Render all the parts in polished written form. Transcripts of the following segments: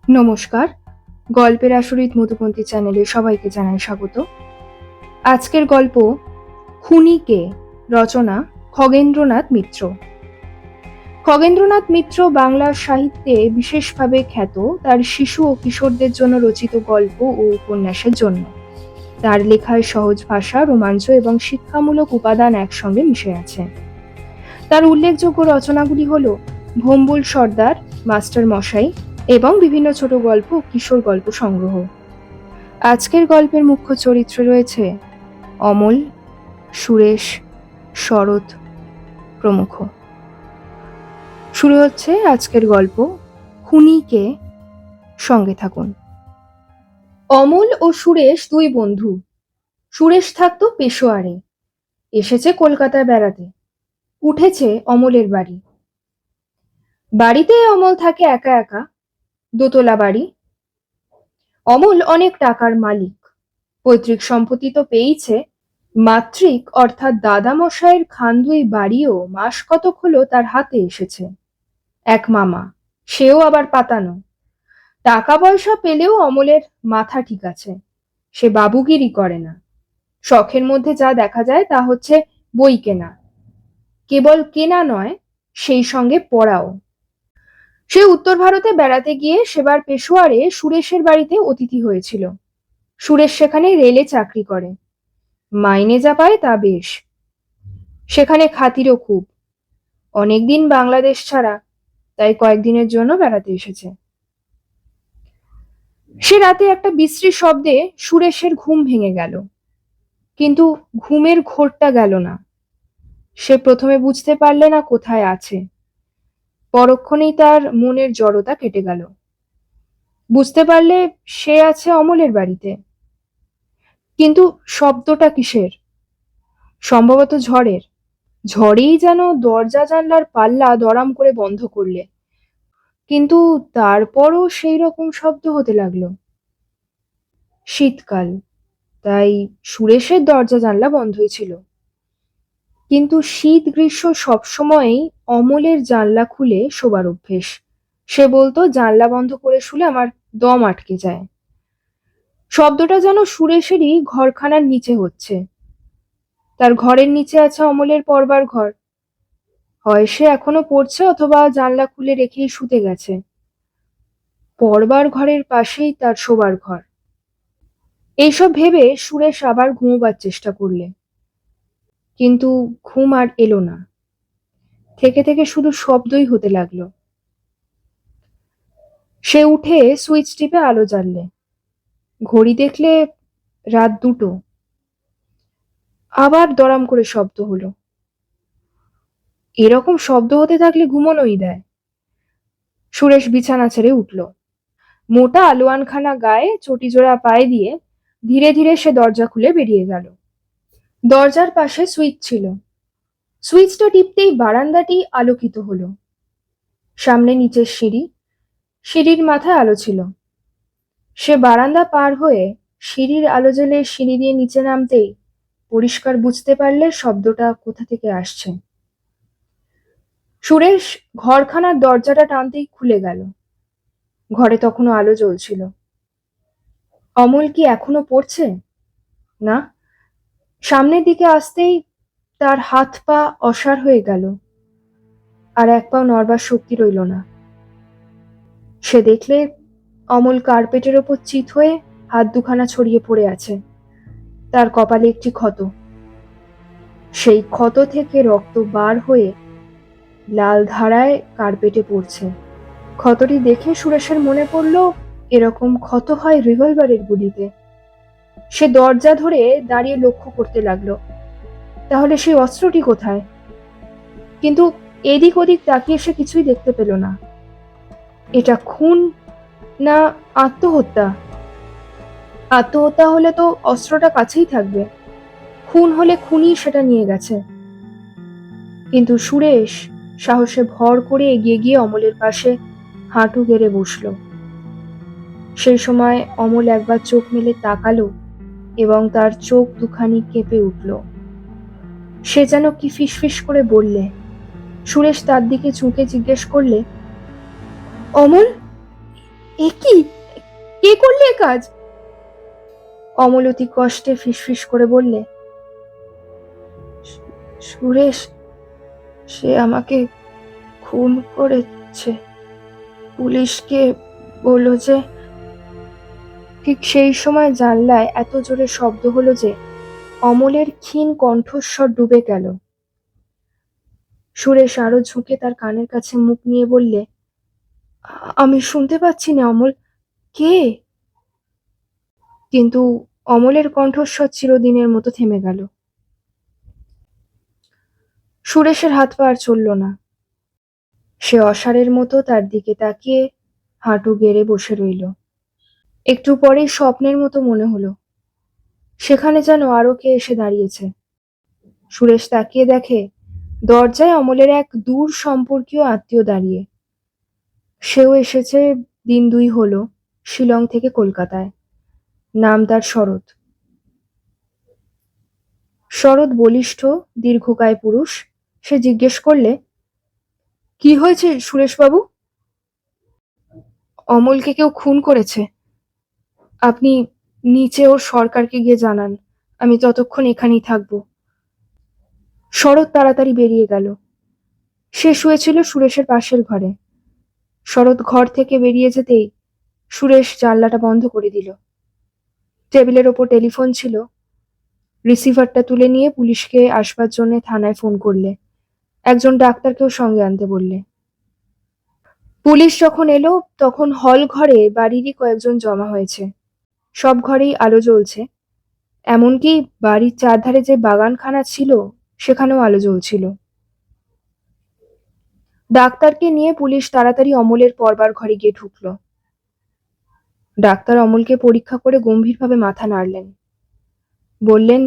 নমস্কার। গল্পের আসরিত মধুপন্থী চ্যানেলে সবাইকে জানাই স্বাগত। আজকের গল্প খুনি কে, রচনা খগেন্দ্রনাথ মিত্র। খগেন্দ্রনাথ মিত্র বাংলা সাহিত্যে বিশেষভাবে খ্যাত তার শিশু ও কিশোরদের জন্য রচিত গল্প ও উপন্যাসের জন্য। তার লেখায় সহজ ভাষা, রোমাঞ্চ এবং শিক্ষামূলক উপাদান একসঙ্গে মিশে আছে। তার উল্লেখযোগ্য রচনাগুলি হল ভম্বুল সর্দার, মাস্টার মশাই এবং বিভিন্ন ছোট গল্প ও কিশোর গল্প সংগ্রহ। আজকের গল্পের মুখ্য চরিত্রে রয়েছে অমল, সুরেশ, শরৎ প্রমুখ। শুরু হচ্ছে আজকের গল্প খুনি কে। সঙ্গে থাকুন। অমল ও সুরেশ দুই বন্ধু। সুরেশ থাকতো পেশোয়ারে, এসেছে কলকাতায় বেড়াতে। উঠেছে অমলের বাড়ি। বাড়িতে অমল থাকে একা একা, দোতলা বাড়ি। অমল অনেক টাকার মালিক, পৈতৃক সম্পত্তি তো পেয়েছে। মাতৃক অর্থাৎ দাদামশাইয়ের খানদুই বাড়িও মাস কতক হলো তার হাতে এসেছে। এক মামা, সেও আবার পাতানো। টাকা পয়সা পেলেও অমলের মাথা ঠিক আছে, সে বাবুগিরি করে না। শখের মধ্যে যা দেখা যায় তা হচ্ছে বই কেনা। কেবল কেনা নয়, সেই সঙ্গে পড়াও। সে উত্তর ভারতে বেড়াতে গিয়ে সেবার পেশোয়ারে সুরেশের বাড়িতে অতিথি হয়েছিল। সুরেশ সেখানে রেলে চাকরি করে, মাইনে যা পায় তা বেশ। সেখানে খাতিরও খুব। অনেকদিন বাংলাদেশ ছাড়া, তাই কয়েকদিনের জন্য বেড়াতে এসেছে। সে রাতে একটা বিশ্রী শব্দে সুরেশের ঘুম ভেঙে গেল, কিন্তু ঘুমের ঘোরটা গেল না। সে প্রথমে বুঝতে পারলে না কোথায় আছে। পরক্ষণেই তার মনের জড়তা কেটে গেল। বুঝতে পারলে সে আছে অমলের বাড়িতে। কিন্তু শব্দটা কিসের? সম্ভবত ঝড়ের। ঝড়েই যেন দরজা জানলার পাল্লা দরাম করে বন্ধ করলে, কিন্তু তারপরও সেই রকম শব্দ হতে লাগলো। শীতকাল, তাই সুরেশের দরজা জানলা বন্ধই ছিল। কিন্তু শীত গ্রীষ্ম সবসময়ই অমলের জানলা খুলে শোবার অভ্যেস। সে বলতো, জানলা বন্ধ করে শুলে আমার দম আটকে যায়। শব্দটা যেন সুরেশেরই ঘরখানার নিচে হচ্ছে। তার ঘরের নিচে আছে অমলের পড়বার ঘর। হয় সে এখনো পড়ছে, অথবা জানলা খুলে রেখেই শুতে গেছে। পড়বার ঘরের পাশেই তার শোবার ঘর। এইসব ভেবে সুরেশ আবার ঘুমোবার চেষ্টা করলে, কিন্তু ঘুম আর এলো না। থেকে থেকে শুধু শব্দই হতে লাগলো। সে উঠে সুইচ টিপে আলো জ্বাললে। ঘড়ি দেখলে রাত 2টো। আবার দরাম করে শব্দ হলো। এরকম শব্দ হতে থাকলে ঘুমোনোই দেয়। সুরেশ বিছানা ছেড়ে উঠল। মোটা আলোয়ানখানা গায়ে, চটিজোড়া পায়ে দিয়ে ধীরে ধীরে সে দরজা খুলে বেরিয়ে গেল। দরজার পাশে সুইচ ছিল। সুইচটা টিপতেই বারান্দাটি আলোকিত হলো। সামনে নিচের সিঁড়ি, সিঁড়ির মাথায় আলো ছিল। সে বারান্দা পার হয়ে সিঁড়ির আলো জ্বেলে সিঁড়ি দিয়ে নিচে নামতেই পরিষ্কার বুঝতে পারলে শব্দটা কোথা থেকে আসছে। সুরেশ ঘরখানার দরজাটা টানতেই খুলে গেল। ঘরে তখনও আলো জ্বলছিল। অমল কি এখনো পড়ছে? না। সামনের দিকে আসতেই তার হাত পা অসাড় হয়ে গেল, আর এক পাও নড়বার শক্তি রইল না। সে দেখলে অমল কার্পেটের ওপর চিত হয়ে হাত দুখানা ছড়িয়ে পড়ে আছে। তার কপালে একটি ক্ষত। সেই ক্ষত থেকে রক্ত বার হয়ে লাল ধারায় কার্পেটে পড়ছে। ক্ষতটি দেখে সুরেশের মনে পড়ল, এরকম ক্ষত হয় রিভলভারের গুলিতে। সে দরজা ধরে দাঁড়িয়ে লক্ষ্য করতে লাগলো, তাহলে সেই অস্ত্রটি কোথায়? কিন্তু এদিক ওদিক তাকিয়ে সে কিছুই দেখতে পেল না। এটা খুন না আত্মহত্যা? আত্মহত্যা হলে তো অস্ত্রটা কাছেই থাকবে, খুন হলে খুনি সেটা নিয়ে গেছে। কিন্তু সুরেশ সাহসে ভর করে এগিয়ে গিয়ে অমলের পাশে হাঁটু গেড়ে বসল। সেই সময় অমল একবার চোখ মেলে তাকালো এবং তার চোখ দুখানি কেঁপে উঠল। সে যেন কি ফিসফিস করে বললে। সুরেশ তার দিকে চুঁকে জিজ্ঞেস করলে, অমল, এ কি? কে করলে এ কাজ? অমল অতি কষ্টে ফিসফিস করে বললে, সুরেশ, সে আমাকে খুন করেছে। পুলিশকে বলল যে। ঠিক সেই সময় জানলায় এত জোরে শব্দ হলো যে অমলের ক্ষীণ কণ্ঠস্বর ডুবে গেল। সুরেশ আরো ঝুঁকে তার কানের কাছে মুখ নিয়ে বললে, আমি শুনতে পাচ্ছি না অমল, কে? কিন্তু অমলের কণ্ঠস্বর চিরদিনের মতো থেমে গেল। সুরেশের হাত পা আর চলল না। সে অসাড়ের মতো তার দিকে তাকিয়ে হাঁটু গেড়ে বসে রইল। একটু পরেই স্বপ্নের মতো মনে হলো সেখানে যেন আরো কে এসে দাঁড়িয়েছে। সুরেশ তাকিয়ে দেখে দরজায় অমলের এক দূর সম্পর্কীয় আত্মীয় দাঁড়িয়ে। সেও এসেছে দিন 2 হলো শিলং থেকে কলকাতায়। নাম তার শরৎ। শরৎ বলিষ্ঠ, দীর্ঘকায় পুরুষ। সে জিজ্ঞেস করলে, কি হয়েছে সুরেশবাবু? অমলকে কেউ খুন করেছে। আপনি নিচে ওর সরকারকে গিয়ে জানান। আমি ততক্ষণ এখানেই থাকবো। শরৎ তাড়াতাড়ি বেরিয়ে গেল। সে শুয়েছিল সুরেশের পাশের ঘরে। শরৎ ঘর থেকে বেরিয়ে যেতেই সুরেশ জানলাটা বন্ধ করে দিল। টেবিলের ওপর টেলিফোন ছিল। রিসিভারটা তুলে নিয়ে পুলিশকে আসবার জন্য থানায় ফোন করলে। একজন ডাক্তারকেও সঙ্গে আনতে বললে। পুলিশ যখন এলো তখন হল ঘরে বাড়িরই কয়েকজন জমা হয়েছে। সব ঘরেই আলো জ্বলছে। এমনকি বাড়ির চারধারে যে বাগানখানা ছিল সেখানেও আলো জ্বলছিল। ডাক্তারকে নিয়ে পুলিশ তাড়াতাড়ি অমলের পড়বার ঘরে গিয়ে ঢুকলো। ডাক্তার অমলকে পরীক্ষা করে গম্ভীরভাবে মাথা নাড়লেন। বললেন,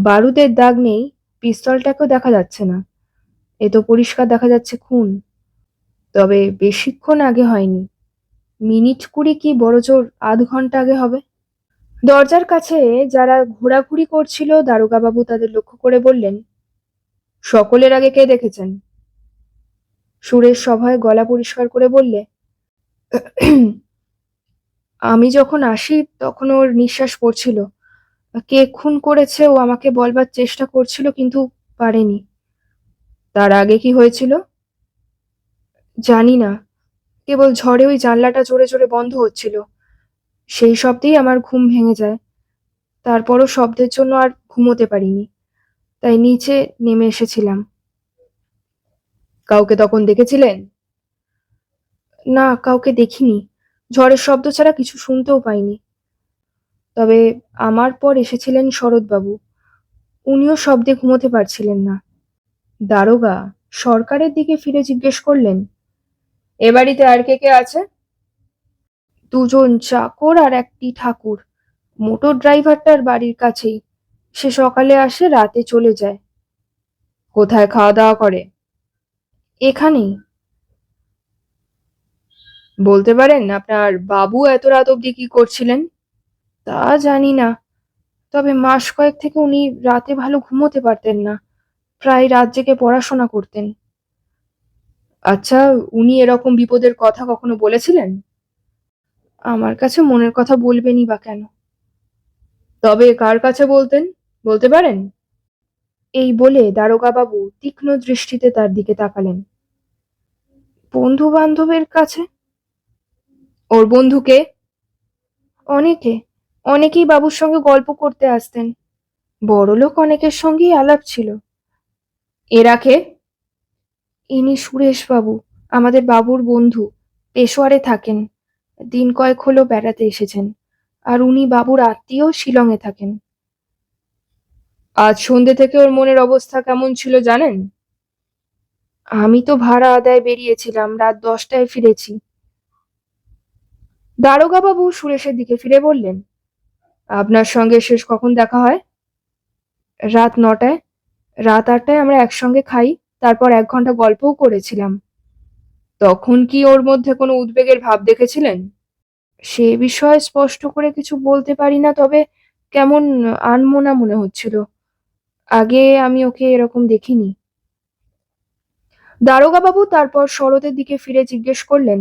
বারুদের দাগ নেই, পিস্তলটাকেও দেখা যাচ্ছে না। এ তো পরিষ্কার দেখা যাচ্ছে খুন। তবে বেশিক্ষণ আগে হয়নি। মিনিট 20 কি বড়জোর আধ ঘন্টা আগে হবে। দরজার কাছে যারা ঘোরাঘুরি করছিল দারোগাবাবু তাদের লক্ষ্য করে বললেন, সকলের আগে কে দেখেছেন? সুরেশ সভয়ে গলা পরিষ্কার করে বললে, আমি যখন আসি তখন ওর নিঃশ্বাস পড়ছিল। কে খুন করেছে ও আমাকে বলবার চেষ্টা করছিল কিন্তু পারেনি। তার আগে কি হয়েছিল? জানি না, কেবল ঝড়ে ওই জানলাটা জোরে জোরে বন্ধ হচ্ছিল। সেই শব্দেই আমার ঘুম ভেঙে যায়। তারপরও শব্দের জন্য আর ঘুমোতে পারিনি, তাই নিচে নেমে এসেছিলাম। কাউকে তখন দেখেছিলেন? না, কাউকে দেখিনি। ঝড়ের শব্দ ছাড়া কিছু শুনতেও পাইনি। তবে আমার পর এসেছিলেন শরৎবাবু। উনিও শব্দে ঘুমোতে পারছিলেন না। দারোগা সরকারের দিকে ফিরে জিজ্ঞেস করলেন, এ বাড়িতে আর কে কে আছে? 2 জন চাকর আর একটি ঠাকুর। মোটর ড্রাইভারটার বাড়ির কাছেই। সে সকালে আসে, রাতে চলে যায়। কোথায় খাওয়া দাওয়া করে? এখানেই। বলতে পারেন আপনার বাবু এত রাত অবধি কি করছিলেন? তা জানি না, তবে মাস কয়েক থেকে উনি রাতে ভালো ঘুমোতে পারতেন না। প্রায় রাত জেগে পড়াশোনা করতেন। আচ্ছা, উনি এরকম বিপদের কথা কখনো বলেছিলেন? আমার কাছে মনের কথা বলবেনই বা কেন? তবে কার কাছে বলতেন, বলতে পারেন? এই বলে দারোগাবাবু তীক্ষ্ণ দৃষ্টিতে তার দিকে তাকালেন। বন্ধু বান্ধবের কাছে। ওর বন্ধুকে? অনেকে। অনেকেই বাবুর সঙ্গে গল্প করতে আসতেন। বড়লোক অনেকের সঙ্গেই আলাপ ছিল। এরা কে? ইনি সুরেশবাবু, আমাদের বাবুর বন্ধু। পেশোয়ারে থাকেন। দিন কয়েক হলো বেড়াতে এসেছেন। আর উনি বাবুর আত্মীয়, শিলংয়ে থাকেন। আজ সন্ধ্যে থেকে ওর মনের অবস্থা কেমন ছিল জানেন? আমি তো ভাড়া আদায় বেরিয়েছিলাম, রাত 10টায় ফিরেছি। দারোগাবাবু সুরেশের দিকে ফিরে বললেন, আপনার সঙ্গে শেষ কখন দেখা হয়? রাত 9টায়। রাত 8টায় আমরা একসঙ্গে খাই, তারপর 1 ঘন্টা গল্পও করেছিলাম। তখন কি ওর মধ্যে কোনো উদ্বেগের ভাব দেখেছিলেন? সে বিষয়ে স্পষ্ট করে কিছু বলতে পারি না, তবে কেমন আনমনা মনে হচ্ছিল। আগে আমি ওকে এরকম দেখিনি। দারোগাবাবু তারপর শরতের দিকে ফিরে জিজ্ঞেস করলেন,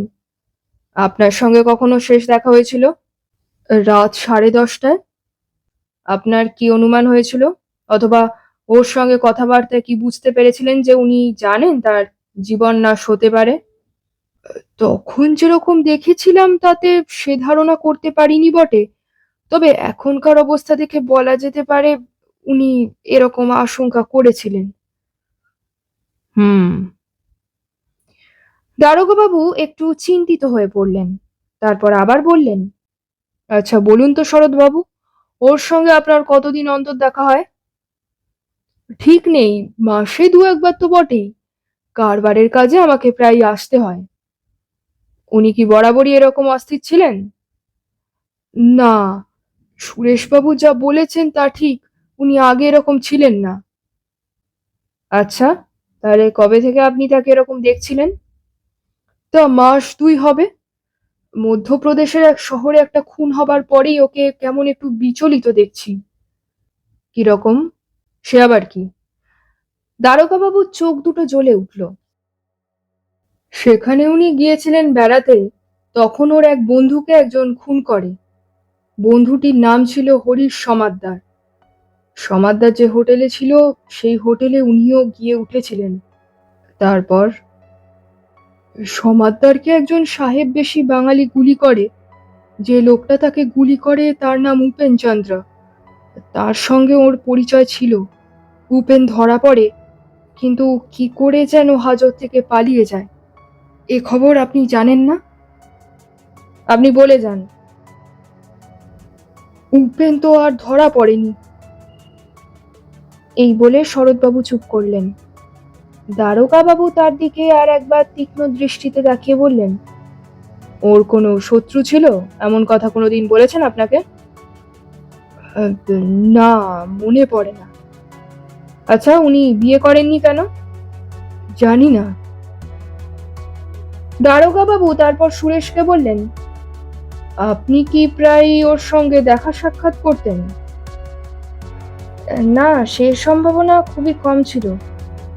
আপনার সঙ্গে কখনো শেষ দেখা হয়েছিল? রাত 10:30টায়। আপনার কি অনুমান হয়েছিল, অথবা ওর সঙ্গে কথাবার্তায় কি বুঝতে পেরেছিলেন যে উনি জানেন তার জীবন নাশ হতে পারে? তখন যেরকম দেখেছিলাম তাতে সে ধারণা করতে পারিনি বটে, তবে এখনকার অবস্থা দেখে বলা যেতে পারে উনি এরকম আশঙ্কা করেছিলেন। হুম। দারোগাবাবু একটু চিন্তিত হয়ে পড়লেন। তারপর আবার বললেন, আচ্ছা বলুন তো শরৎবাবু, ওর সঙ্গে আপনার কতদিন অন্তর দেখা হয়? ঠিক নেই, মাসে দু একবার তো বটেই। কারবারের কাজে আমাকে প্রায় আসতে হয়। উনি কি বরাবরই এরকম অস্থির ছিলেন? না, সুরেশবাবু যা বলেছেন তা ঠিক, উনি আগে এরকম ছিলেন না। আচ্ছা, তাহলে কবে থেকে আপনি তাকে এরকম দেখছিলেন? তা মাস 2 হবে। মধ্যপ্রদেশের এক শহরে একটা খুন হবার পরেই ওকে কেমন একটু বিচলিত দেখছি। কিরকম? সে আবার কি? দারোগাবাবুর চোখ দুটো জ্বলে উঠল। সেখানে উনি গিয়েছিলেন বেড়াতে, তখন ওর এক বন্ধুকে একজন খুন করে। বন্ধুটির নাম ছিল হরিশ সমাদ্দার। সমাদ্দার যে হোটেলে ছিল সেই হোটেলে উনিও গিয়ে উঠেছিলেন। তারপর সমাদ্দারকে একজন সাহেব বেশি বাঙালি গুলি করে। যে লোকটা তাকে গুলি করে তার নাম উপেনচন্দ্র। তার সঙ্গে ওর পরিচয় ছিল। উপেন ধরা পড়ে, কিন্তু কি করে যেন হাজত থেকে পালিয়ে যায়। এ খবর আপনি জানেন না? আপনি বলে যান। উপেন তো আর ধরা পড়েনি। এই বলে শরৎবাবু চুপ করলেন। দারোগাবাবু তার দিকে আর একবার তীক্ষ্ণ দৃষ্টিতে তাকিয়ে বললেন, ওর কোনো শত্রু ছিল, এমন কথা কোনোদিন বলেছেন আপনাকে? আহ, না, মনে পড়ে না। আচ্ছা, উনি বিয়ে করেননি কেন? জানি না। দারোগাবাবু তারপর সুরেশকে বললেন, আপনি কি প্রায় ওর সঙ্গে দেখা সাক্ষাৎ করতেন? না, সে সম্ভাবনা খুবই কম ছিল,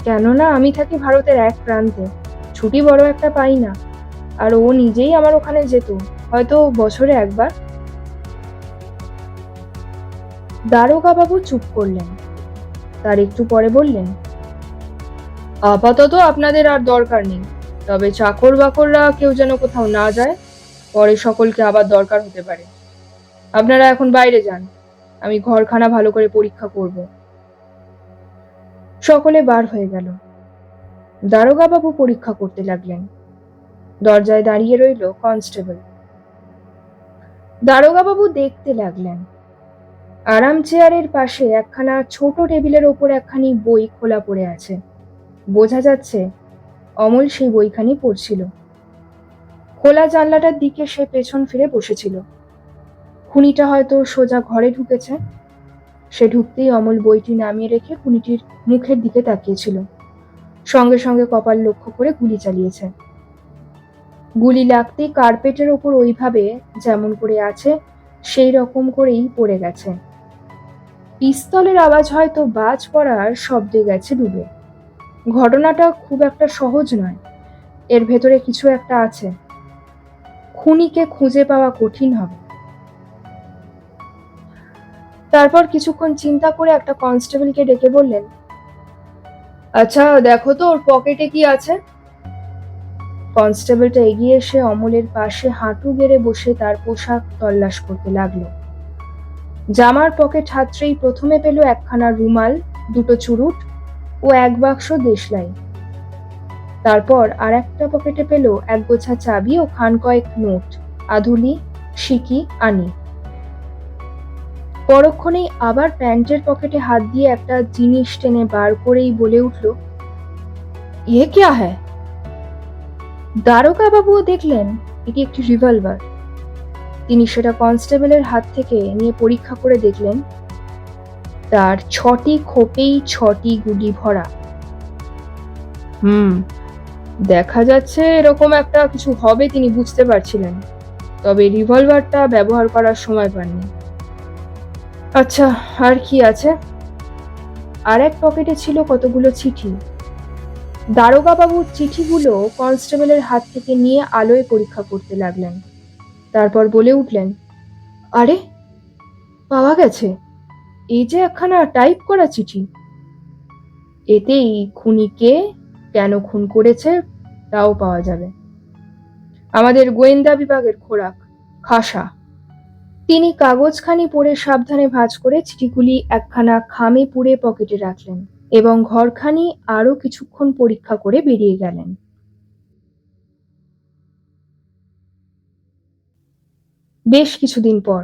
কেননা আমি থাকি ভারতের এক প্রান্তে, ছুটি বড় একটা পাই না। আর ও নিজেই আমার ওখানে যেত, হয়তো বছরে একবার। দারোগাবাবু চুপ করলেন। তার একটু পরে বললেন, আপাতত আপনাদের আর দরকার নেই, তবে চাকর বাকররা কেউ যেন কোথাও না যায়, পরে সকলকে আবার দরকার হতে পারে। আপনারা এখন বাইরে যান, আমি ঘরখানা ভালো করে পরীক্ষা করব। সকলে বার হয়ে গেল। দারোগাবাবু পরীক্ষা করতে লাগলেন। দরজায় দাঁড়িয়ে রইল কনস্টেবল। দারোগাবাবু দেখতে লাগলেন। আরাম চেয়ারের পাশে একখানা ছোট টেবিলের ওপর একখানি বই খোলা পড়ে আছে। বোঝা যাচ্ছে অমল সেই বইখানি পড়ছিল। খোলা জানলাটার দিকে সে পেছন ফিরে বসেছিল। খুনিটা হয়তো সোজা ঘরে ঢুকেছে। সে ঢুকতেই অমল বইটি নামিয়ে রেখে খুনিটির মুখের দিকে তাকিয়েছিল। সঙ্গে সঙ্গে কপাল লক্ষ্য করে গুলি চালিয়েছে। গুলি লাগতেই কার্পেটের ওপর ওইভাবে যেমন করে আছে সেই রকম করেই পড়ে গেছে। পিস্তলের আওয়াজ হয়তো বাজ পড়ার শব্দে গেছে ডুবে। ঘটনাটা খুব একটা সহজ নয়, এর ভেতরে কিছু একটা আছে। খুনিকে খুঁজে পাওয়া কঠিন হবে। তারপর কিছুক্ষণ চিন্তা করে একটা কনস্টেবলকে ডেকে বললেন, আচ্ছা দেখো তো ওর পকেটে কি আছে। কনস্টেবলটা এগিয়ে এসে অমলের পাশে হাঁটু গেড়ে বসে তার পোশাক তল্লাশ করতে লাগলো। জামার পকেট হাতড়েই প্রথমে পেল একখানা রুমাল, দুটো চুরুট ও এক বাক্স দেশলাই। তারপর আর একটা পকেটে পেল এক গোছা চাবি ও খান কয়েক নোট, আধুলি, সিকি, আনি। পরক্ষণেই আবার প্যান্টের পকেটে হাত দিয়ে একটা জিনিস টেনে বার করেই বলে উঠল, ইয়ে ক্যা হ্যায়? দারোগাবাবুও দেখলেন এটি একটি রিভলভার। তিনি সেটা কনস্টেবলের হাত থেকে নিয়ে পরীক্ষা করে দেখলেন তার 6টি খোপেই 6টি গুলি ভরা। দেখা যাচ্ছে এরকম একটা কিছু হবে তিনি বুঝতে পারছিলেন, তবে রিভলভারটা ব্যবহার করার সময় পাননি। আচ্ছা, আর কি আছে? আর এক পকেটে ছিল কতগুলো চিঠি। দারোগা বাবু চিঠিগুলো কনস্টেবলের হাত থেকে নিয়ে আলোয় পরীক্ষা করতে লাগলেন। তারপর বলে উঠলেন, আরে, পাওয়া গেছে, এই যে একখানা টাইপ করা চিঠি। এতেই খুনিকে কেন খুন করেছে তাও পাওয়া যাবে। আমাদের গোয়েন্দা বিভাগের খোরাক, খাসা। তিনি কাগজখানি পড়ে সাবধানে ভাঁজ করে চিঠিগুলি একখানা খামে পুরে পকেটে রাখলেন এবং ঘরখানি আরো কিছুক্ষণ পরীক্ষা করে বেরিয়ে গেলেন। বেশ কিছুদিন পর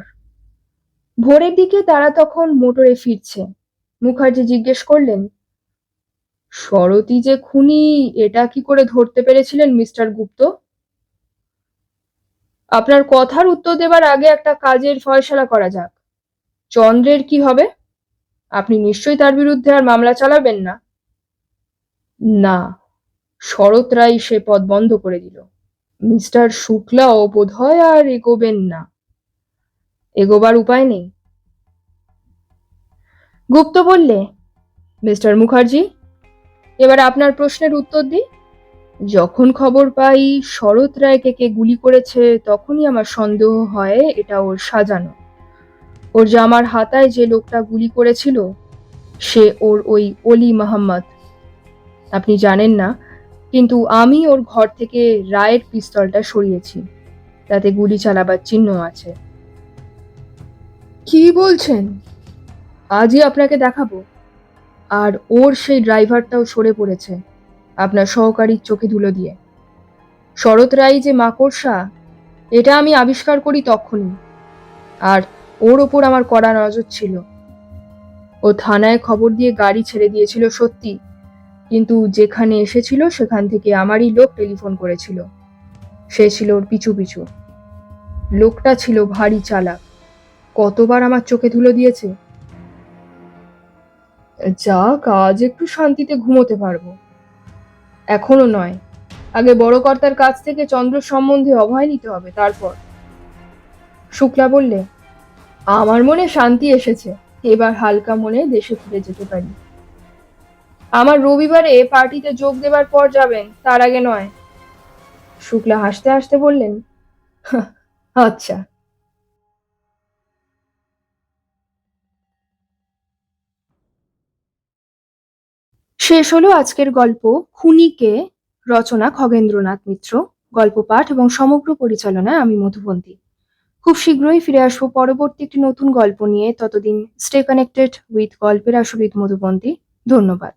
ভোরের দিকে তারা তখন মোটরে ফিরছে। মুখার্জি জিজ্ঞেস করলেন, শরৎই যে খুনি এটা কি করে ধরতে পেরেছিলেন মিস্টার গুপ্ত? আপনার কথার উত্তর দেবার আগে একটা কাজের ফয়সালা করা যাক। চন্দ্রের কি হবে? আপনি নিশ্চয়ই তার বিরুদ্ধে আর মামলা চালাবেন না? না, শরৎ রায় সে পদ বন্ধ করে দিল। মিস্টার শুক্লাও বোধহয় আর এগোবেন না। এগোবার উপায় নেই। গুপ্ত বললে, মিস্টার মুখার্জি, এবার আপনার প্রশ্নের উত্তর দিই। যখন খবর পাই শরৎ রায়কে কে গুলি করেছে তখনই আমার সন্দেহ হয় এটা ওর সাজানো। ওর জামার হাতায় যে লোকটা গুলি করেছিল সে ওর ওই অলি মোহাম্মদ। আপনি জানেন না, কিন্তু আমি ওর ঘর থেকে রায়ের পিস্তলটা সরিয়েছি, তাতে গুলি চালাবার চিহ্ন আছে। কি বলছেন? আজই আপনাকে দেখাবো। আর ওর সেই ড্রাইভারটাও সরে পড়েছে আপনার সহকারীর চোখে ধুলো দিয়ে। শরৎ রায় যে মাকড়সা এটা আমি আবিষ্কার করি তখনই, আর ওর ওপর আমার কড়া নজর ছিল। ও থানায় খবর দিয়ে গাড়ি ছেড়ে দিয়েছিল সত্যি, কিন্তু যেখানে এসেছিল সেখান থেকে আমারই লোক টেলিফোন করেছিল। সে ছিল ওর পিছু পিছু। লোকটা ছিল ভারী চালাক, কতবার আমার চোখে ধুলো দিয়েছে। যাক, আজ একটু শান্তিতে ঘুমোতে পারবো। এখনো নয়, আগে বড় কর্তার কাছ থেকে চন্দ্র সম্বন্ধে অভয় নিতে হবে, তারপর। শুক্লা বললে, আমার মনে শান্তি এসেছে, এবার হালকা মনে দেশে ফিরে যেতে পারি। আমার রবিবারে পার্টিতে যোগ দেবার পর যাবেন, তার আগে নয়। শুক্লা হাসতে হাসতে বললেন, আচ্ছা। শেষ হলো আজকের গল্প খুনিকে। রচনা খগেন্দ্রনাথ মিত্র, গল্প পাঠ এবং সমগ্র পরিচালনায় আমি মধুবন্তী। খুব শীঘ্রই ফিরে আসবো পরবর্তী একটি নতুন গল্প নিয়ে। ততদিন স্টে কানেক্টেড উইথ গল্পের আসর উইথ মধুবন্তী। ধন্যবাদ।